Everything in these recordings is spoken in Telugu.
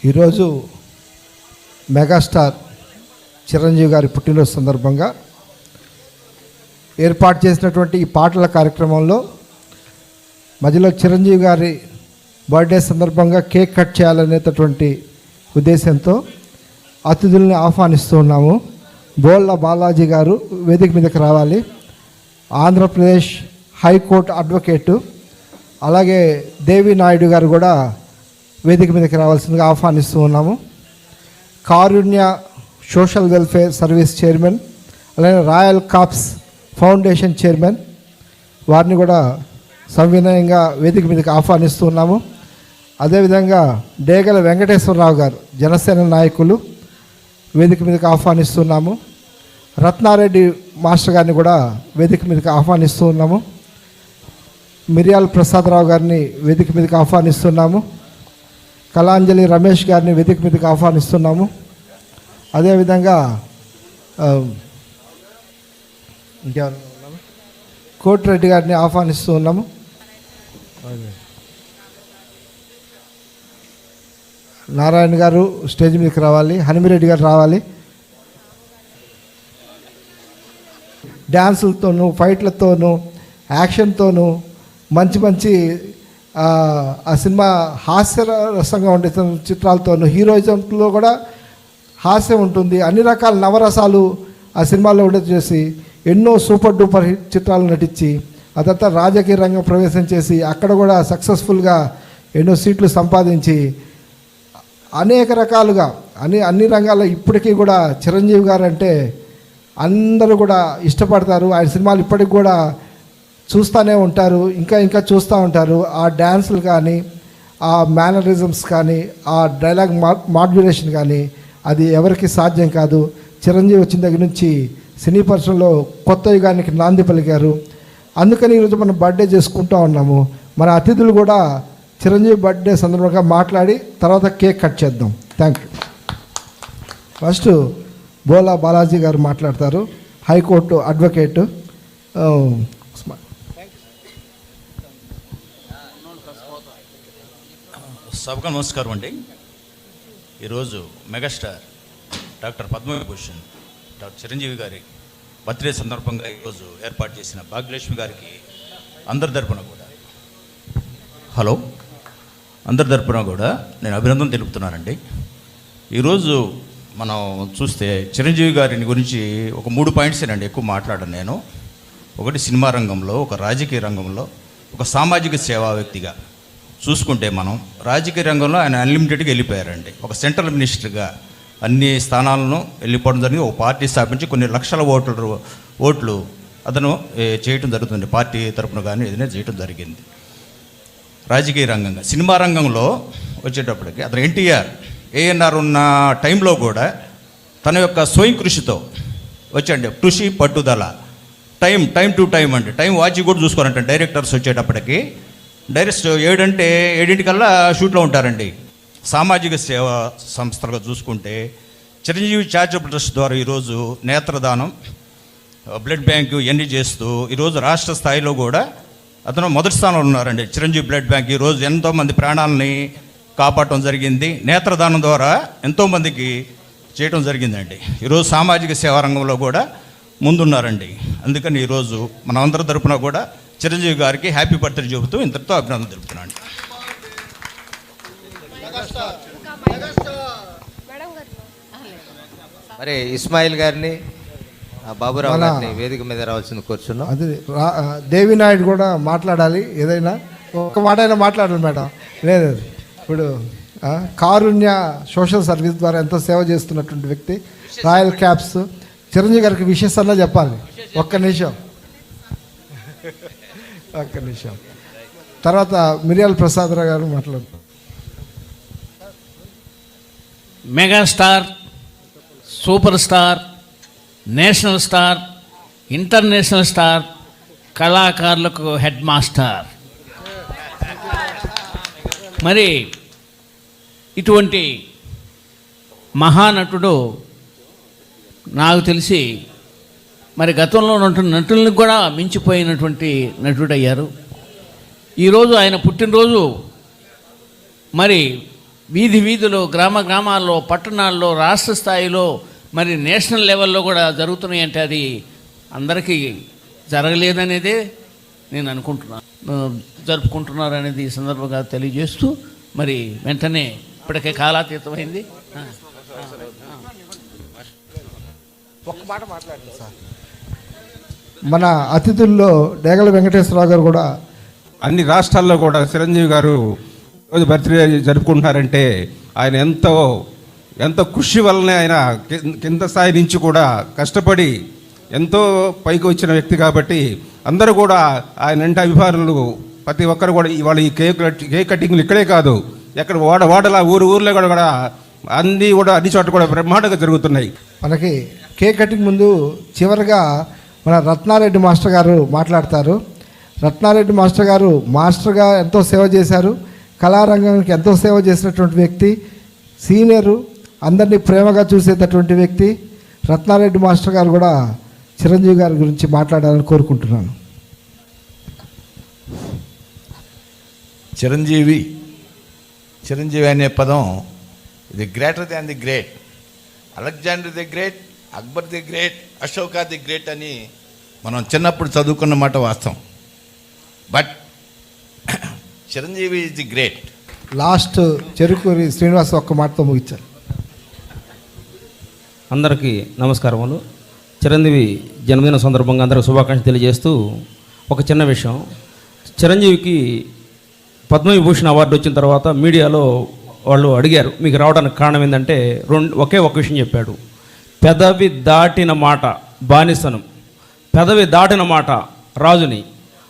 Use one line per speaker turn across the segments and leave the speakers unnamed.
ఈరోజు మెగాస్టార్ చిరంజీవి గారి పుట్టినరోజు సందర్భంగా ఏర్పాటు చేసినటువంటి ఈ పాటల కార్యక్రమంలో మధ్యలో చిరంజీవి గారి బర్త్డే సందర్భంగా కేక్ కట్ చేయాలనేటటువంటి ఉద్దేశంతో అతిథుల్ని ఆహ్వానిస్తూ ఉన్నాము. బోళ్ళ బాలాజీ గారు వేదిక మీదకి రావాలి. Andhra Pradesh high court advocate. అలాగే దేవి నాయుడు గారు కూడా వేదిక మీదకి రావాల్సిందిగా ఆహ్వానిస్తూ ఉన్నాము. కారుణ్య సోషల్ వెల్ఫేర్ సర్వీస్ చైర్మన్, అలాగే రాయల్ కాప్స్ ఫౌండేషన్ చైర్మన్ వారిని కూడా సవినయంగా వేదిక మీదకి ఆహ్వానిస్తూ ఉన్నాము. అదేవిధంగా డేగల వెంకటేశ్వరరావు గారు జనసేన నాయకులు వేదిక మీదకి ఆహ్వానిస్తున్నాము. రత్నారెడ్డి మాస్టర్ గారిని కూడా వేదిక మీదకి ఆహ్వానిస్తూ ఉన్నాము. మిరియాల ప్రసాదరావు గారిని వేదిక మీదకి ఆహ్వానిస్తున్నాము. కళాంజలి రమేష్ గారిని వేదిక మీదకి ఆహ్వానిస్తున్నాము. అదేవిధంగా ఇంకెవరు కోటిరెడ్డి గారిని ఆహ్వానిస్తూ ఉన్నాము. నారాయణ గారు స్టేజ్ మీదకి రావాలి. హనుమిరెడ్డి గారు రావాలి. డ్యాన్సులతోనూ ఫైట్లతోనూ యాక్షన్తోనూ మంచి ఆ సినిమా హాస్యరసంగా ఉండే చిత్రాలతోనూ హీరోయిజంలో కూడా హాస్యం ఉంటుంది. అన్ని రకాల నవరసాలు ఆ సినిమాలో ఉండే చేసి ఎన్నో సూపర్ డూపర్ హిట్ చిత్రాలు నటించి ఆ తర్వాత రాజకీయ రంగం ప్రవేశం చేసి అక్కడ కూడా సక్సెస్ఫుల్గా ఎన్నో సీట్లు సంపాదించి అనేక రకాలుగా అన్ని రంగాల్లో ఇప్పటికీ కూడా చిరంజీవి గారు అంటే అందరూ కూడా ఇష్టపడతారు. ఆయన సినిమాలు ఇప్పటికి కూడా చూస్తూనే ఉంటారు, ఇంకా చూస్తూ ఉంటారు. ఆ డ్యాన్సులు కానీ, ఆ మేనరిజమ్స్ కానీ, ఆ డైలాగ్ మాడ్యులేషన్ కానీ అది ఎవరికి సాధ్యం కాదు. చిరంజీవి వచ్చిన దగ్గర నుంచి సినీ పరిశ్రమలో కొత్త యుగానికి నాంది పలికారు. అందుకని ఈరోజు మనం బర్త్డే చేసుకుంటూ ఉన్నాము. మన అతిథులు కూడా చిరంజీవి బర్త్డే సందర్భంగా మాట్లాడి తర్వాత కేక్ కట్ చేద్దాం. Thank you. ఫస్ట్ బోలా బాలాజీ గారు మాట్లాడతారు, హైకోర్టు అడ్వకేటు.
సభకు నమస్కారం అండి. ఈరోజు megastar doctor Padma Vibhushan doctor Chiranjeevi గారి బర్త్డే సందర్భంగా ఈరోజు ఏర్పాటు చేసిన భాగ్యలక్ష్మి గారికి అందరి తరపున కూడా నేను అభినందన తెలుపుతున్నానండి. ఈరోజు మనం చూస్తే చిరంజీవి గారిని గురించి ఒక 3 పాయింట్సేనండి ఎక్కువ మాట్లాడను నేను. ఒకటి సినిమా రంగంలో, ఒక రాజకీయ రంగంలో, ఒక సామాజిక సేవా వ్యక్తిగా చూసుకుంటే మనం రాజకీయ రంగంలో ఆయన అన్లిమిటెడ్గా వెళ్ళిపోయారండి. ఒక సెంట్రల్ మినిస్టర్గా అన్ని స్థానాలను వెళ్ళిపోవడం జరిగింది. ఒక పార్టీ స్థాపించి కొన్ని లక్షల ఓట్లు అతను చేయటం జరుగుతుంది. పార్టీ తరపున కానీ ఏదైనా చేయటం జరిగింది. రాజకీయ రంగంగా సినిమా రంగంలో వచ్చేటప్పటికి అతను ఏఎన్ఆర్ ఉన్న టైంలో కూడా తన యొక్క స్వయం కృషితో వచ్చండి, కృషి పట్టుదల, టైం టు టైం అండి, టైం వాచి కూడా చూసుకోరంట. డైరెక్టర్స్ వచ్చేటప్పటికి డైరెక్ట్ 7 షూట్లో ఉంటారండి. సామాజిక సేవా సంస్థలుగా చూసుకుంటే చిరంజీవి చారిటబుల్ ట్రస్ట్ ద్వారా ఈరోజు నేత్రదానం, బ్లడ్ బ్యాంకు ఇవన్నీ చేస్తూ ఈరోజు రాష్ట్ర స్థాయిలో కూడా అతను మొదటి స్థానంలో ఉన్నారండి. చిరంజీవి బ్లడ్ బ్యాంక్ ఈరోజు ఎంతోమంది ప్రాణాలని కాపాడటం జరిగింది. నేత్రదానం ద్వారా ఎంతోమందికి చేయటం జరిగిందండి. ఈరోజు సామాజిక సేవా రంగంలో కూడా ముందున్నారండి. అందుకని ఈరోజు మనమందరి తరపున కూడా చిరంజీవి గారికి హ్యాపీ బర్త్డే చెబుతూ ఇంతటితో అభినందన తెలుపుతున్నాను.
మరి ఇస్మాయిల్ గారిని, బాబురావు గారిని వేదిక మీద రావాల్సింది కూర్చున్నాం.
అది దేవి నాయుడు కూడా మాట్లాడాలి. ఏదైనా ఒక మాట అయినా మాట్లాడాలి మేడం. లేదు, ఇప్పుడు కారుణ్య సోషల్ సర్వీస్ ద్వారా ఎంతో సేవ చేస్తున్నటువంటి వ్యక్తి, రాయల్ క్యాప్స్ చిరంజీవి గారికి విషెస్ అన్నా చెప్పాలి. ఒక్క నిమిషం. తర్వాత మిరియాల ప్రసాదరావు గారు మాట్లాడుతారు.
Megastar, super star, national star, international star, కళాకారులకు హెడ్ మాస్టర్. మరి ఇటువంటి మహానటుడు నాకు తెలిసి మరి గతంలో నటులను కూడా మించిపోయినటువంటి నటుడయ్యారు. ఈరోజు ఆయన పుట్టినరోజు మరి వీధిలో గ్రామాల్లో పట్టణాల్లో రాష్ట్ర స్థాయిలో మరి నేషనల్ లెవెల్లో కూడా జరుగుతున్నాయి అంటే అది అందరికీ జరగలేదనేదే నేను అనుకుంటున్నాను, జరుపుకుంటున్నారు అనేది ఈ సందర్భంగా తెలియజేస్తూ మరి వెంటనే ఇప్పటికే కాలాతీతమైంది.
ఒక్క మాట మాట్లాడండి సార్. మన అతిథుల్లో డేగల వెంకటేశ్వరరావు గారు కూడా
అన్ని రాష్ట్రాల్లో కూడా చిరంజీవి గారు రోజు బర్త్డే జరుపుకుంటున్నారంటే ఆయన ఎంతో కృషి వల్లనే ఆయన కింద స్థాయి నుంచి కూడా కష్టపడి ఎంతో పైకి వచ్చిన వ్యక్తి కాబట్టి అందరూ కూడా ఆయన అంటే అభిమానులు ప్రతి ఒక్కరు కూడా ఇవాళ ఈ కేక్ కటింగ్లు ఇక్కడే కాదు, ఎక్కడ వాడలా ఊర్లో కూడా అన్ని చోట్ల కూడా బ్రహ్మాండంగా జరుగుతున్నాయి.
మనకి కేక్ కటింగ్ ముందు చివరిగా మన రత్నారెడ్డి మాస్టర్ గారు మాట్లాడతారు. రత్నారెడ్డి మాస్టర్ గారు మాస్టర్గా ఎంతో సేవ చేశారు, కళారంగానికి ఎంతో సేవ చేసినటువంటి వ్యక్తి, సీనియరు, అందరినీ ప్రేమగా చూసేటటువంటి వ్యక్తి. రత్నారెడ్డి మాస్టర్ గారు కూడా చిరంజీవి గారి గురించి మాట్లాడాలని కోరుకుంటున్నాను.
చిరంజీవి అనే పదం ఇది greater than the great. Alexander the great, Akbar the great, Ashoka the great అని మనం చిన్నప్పుడు చదువుకున్న మాట వాస్తవం. But Chiranjeevi is the great.
Last Cherukuri Srinivas ఒక్క మాటతో ముగించారు.
అందరికీ నమస్కారములు. చిరంజీవి జన్మదిన సందర్భంగా అందరికి శుభాకాంక్షలు తెలియజేస్తూ ఒక చిన్న విషయం. చిరంజీవికి పద్మవిభూషణ్ అవార్డు వచ్చిన తర్వాత మీడియాలో వాళ్ళు అడిగారు మీకు రావడానికి కారణం ఏంటంటే ఒకే ఒక విషయం చెప్పాడు, పెదవి దాటిన మాట బానిసనం, పెదవి దాటిన మాట రాజుని.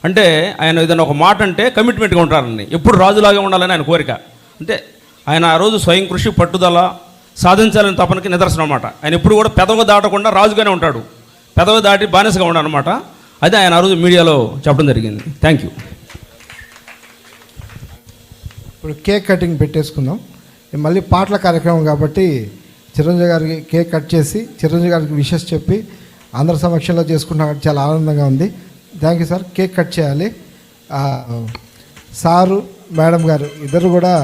అంటే ఆయన ఏదైనా ఒక మాట అంటే కమిట్మెంట్గా ఉంటారని, ఎప్పుడు రాజులాగా ఉండాలని ఆయన కోరిక. అంటే ఆయన ఆ రోజు స్వయం కృషి, పట్టుదల, సాధించాలని తపనకి నిదర్శనం అన్నమాట. ఆయన ఎప్పుడు కూడా పెదవి దాటకుండా రాజుగానే ఉంటాడు, పెదవి దాటి బానిసగా ఉన్నాడనమాట. అదే ఆయన ఆ రోజు మీడియాలో చెప్పడం జరిగింది. Thank you.
ఇప్పుడు కేక్ కటింగ్ పెట్టేసుకుందాం. మళ్ళీ పాటల కార్యక్రమం కాబట్టి చిరంజీవి గారికి కేక్ కట్ చేసి చిరంజీవి గారికి విషెస్ చెప్పి అందరి సమక్షంలో చేసుకుంటాం. చాలా ఆనందంగా ఉంది. Thank you sir. Cake cut చేయాలి. సారు మేడం గారు ఇద్దరు కూడా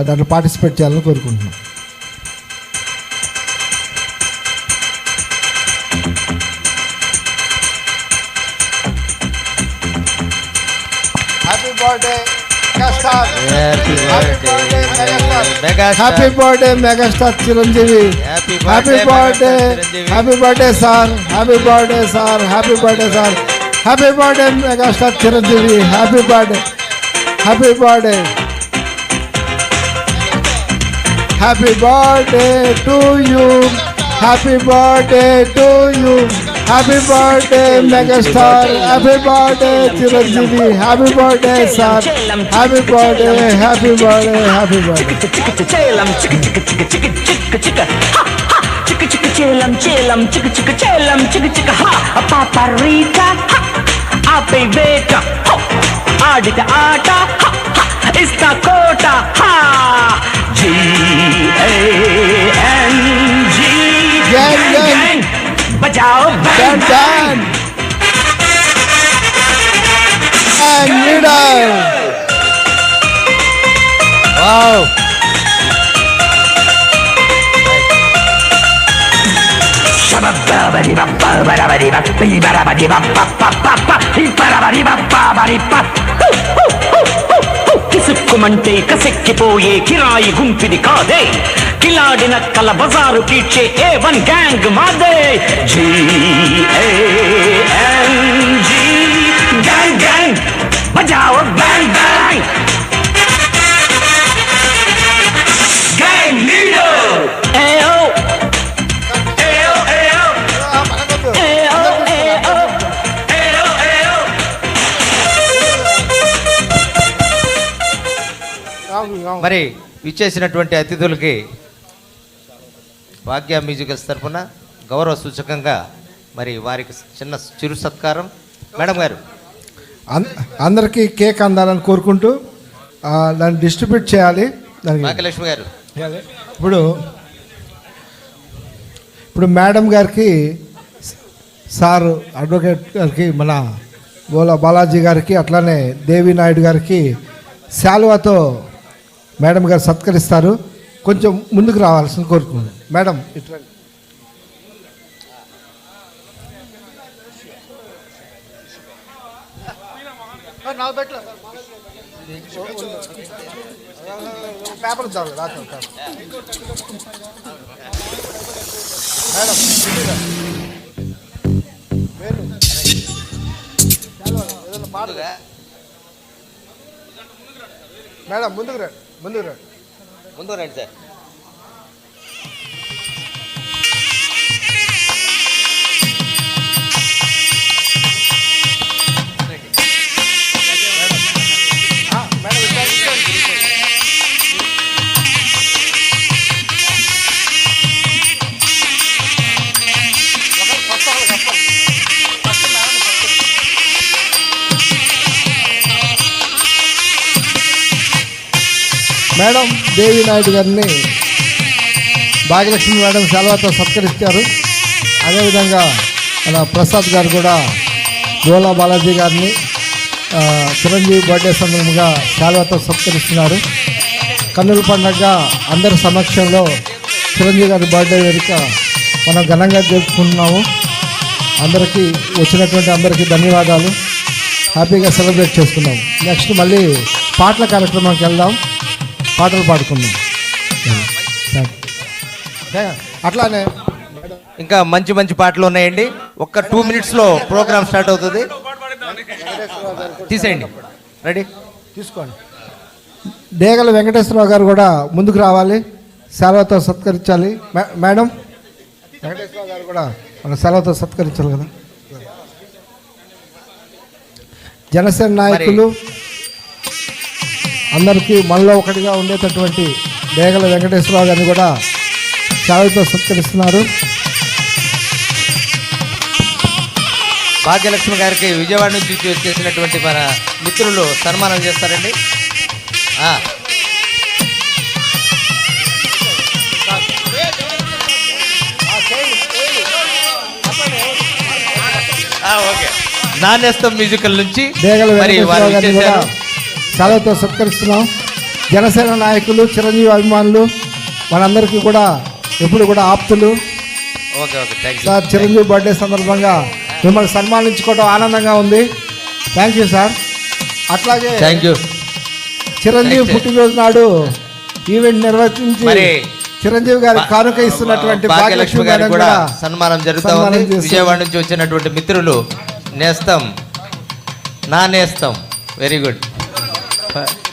దాంట్లో పార్టిసిపేట్ చేయాలని కోరుకుంటున్నాం. Happy birthday megastar, happy birthday megastar Chiranjeevi, happy birthday sir, happy birthday sir, happy birthday sir, happy birthday megastar Chiranjeevi, happy birthday, happy birthday, happy birthday to you, happy birthday to you, happy birthday megastar, happy birthday Chiranjeevi, happy birthday sir, happy birthday, happy birthday, happy birthday.
చేలం చిక్ చిక్ చేలం చిక్ హా పాపరీతా ఆపే వేట ఆడిత ఆట ఇస్తా కోట హా GANG
Gang.
బజాओ
Done, done. And leader.
Wow.
కిసుక్కుమంటే కసెక్కిపోయే కిరాయి గుంపిది కాదే, కిలాడిన కల బజారు కీడ్చే A1 గ్యాంగ్ మాదే. GANG గ్యాంగ్ గ్యాంగ్ బజాओ బ్యాంగ్ బ్యాంగ్ గ్యాంగ్ లీడర్. ఏయో ఏయో ఏయో ఏయో ఏయో ఏయో ఏయో.
మరి ఇచ్చేసినటువంటి అతిథులకి భాగ్య మ్యూజికల్స్ తరఫున గౌరవ సూచకంగా మరి వారికి చిన్న చిరు సత్కారం. మేడం గారు
అందరికీ కేక్ అందాలని కోరుకుంటూ దాన్ని డిస్ట్రిబ్యూట్ చేయాలి. దానికి
భాగ్యలక్ష్మి గారు
ఇప్పుడు మేడం గారికి, సారు అడ్వకేట్ గారికి, మన బాలాజీ గారికి, అట్లానే దేవి నాయుడు గారికి శాలువాతో మేడం గారు సత్కరిస్తారు. కొంచెం ముందుకు రావాల్సిన కోరుకుంటున్నాను. మేడం ఇట్లా పేపర్ మేడం ముందుకు రండి, ముందుకు రండి.
ముందు రండి సార్.
మేడం దేవి నాయుడు గారిని భాగ్యలక్ష్మి మేడం శాల్వాతో సత్కరిస్తారు. అదేవిధంగా మన ప్రసాద్ గారు కూడా గోలా బాలాజీ గారిని చిరంజీవి బర్త్డే సందర్భంగా శాల్వాతో సత్కరిస్తున్నారు. కన్నుల పండగగా అందరి సమక్షంలో చిరంజీవి గారి బర్త్డే వేదిక మనం ఘనంగా జరుపుకుంటున్నాము. అందరికీ వచ్చినటువంటి అందరికీ ధన్యవాదాలు. హ్యాపీగా సెలబ్రేట్ చేసుకున్నాం. నెక్స్ట్ మళ్ళీ పాటల కార్యక్రమానికి వెళ్దాం, పాటలు పాడుకుందాం. అట్లానే
ఇంకా మంచి మంచి పాటలు ఉన్నాయండి. ఒక్క 2 minutesలో ప్రోగ్రామ్ స్టార్ట్ అవుతుంది. తీసేయండి. రెడీ
తీసుకోండి. డేగల వెంకటేశ్వరరావు గారు కూడా ముందుకు రావాలి, సెలవుతో సత్కరించాలి. మేడం వెంకటేశ్వరరావు గారు కూడా మన సెలవుతో సత్కరించాలి కదా. జనసేన నాయకులు అందరికీ మనలో ఒకటిగా ఉండేటటువంటి డేగల వెంకటేశ్వరరావు గారిని కూడా సెలవుతో సత్కరిస్తున్నారు.
భాగ్యలక్ష్మి గారికి విజయవాడ నుంచి చేసినటువంటి మన మిత్రులు సన్మానం చేస్తారండి. ఓకే. నానేస్తం మ్యూజికల్ నుంచి
డేగల
మరి వారు
వెంకటేశ్వరరావు గారిని కూడా సెలవుతో సత్కరిస్తున్నాం. జనసేన నాయకులు, చిరంజీవి అభిమానులు మనందరికీ కూడా ఎప్పుడు కూడా ఆప్తులు.
Okay okay thank you
sir, Chiranjeevi birthday సందర్భంగా మిమ్మల్ని సన్మానించుకోవడం ఆనందంగా ఉంది. Thank you sir. అట్లాగే
థ్యాంక్ యూ.
చిరంజీవి పుట్టినరోజు నాడు ఈవెంట్ నిర్వహించి
మరి
చిరంజీవి గారి కానుక ఇస్తున్నటువంటి
భాగ్యలక్ష్మి గారికి కూడా సన్మానం జరుగుతూ ఉంది.
చేస్తున్నారు.
విజయవాడ నుంచి వచ్చినటువంటి మిత్రులు నేస్తం, నా నేస్తం. Very good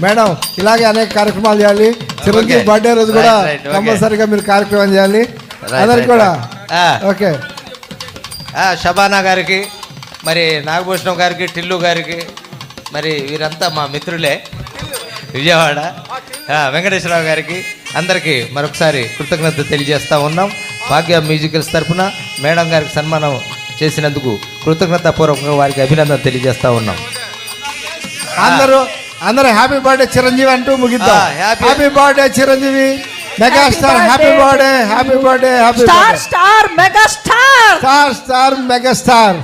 madam. ఇలాగే అనేక కార్యక్రమాలు చేయాలి. చిరంజీవి బర్త్డే రోజు కూడా కంపల్సరీగా మీరు కార్యక్రమం చేయాలి. అందరికి కూడా ఓకే.
షబానా గారికి, మరి నాగభూషణం గారికి, టిల్లు గారికి, మరి వీరంతా మా మిత్రులే. విజయవాడ వెంకటేశ్వరరావు గారికి అందరికీ మరొకసారి కృతజ్ఞత తెలియజేస్తూ ఉన్నాం. భాగ్య మ్యూజికల్స్ తరఫున మేడం గారికి సన్మానం చేసినందుకు కృతజ్ఞతాపూర్వకంగా వారికి అభినందన తెలియజేస్తూ ఉన్నాం.
అందరూ హ్యాపీ బర్త్డే చిరంజీవి అంటూ ముగిద్దాం. Happy birthday Chiranjeevi megastar. Happy birthday, happy birthday, happy
star megastar,
star megastar.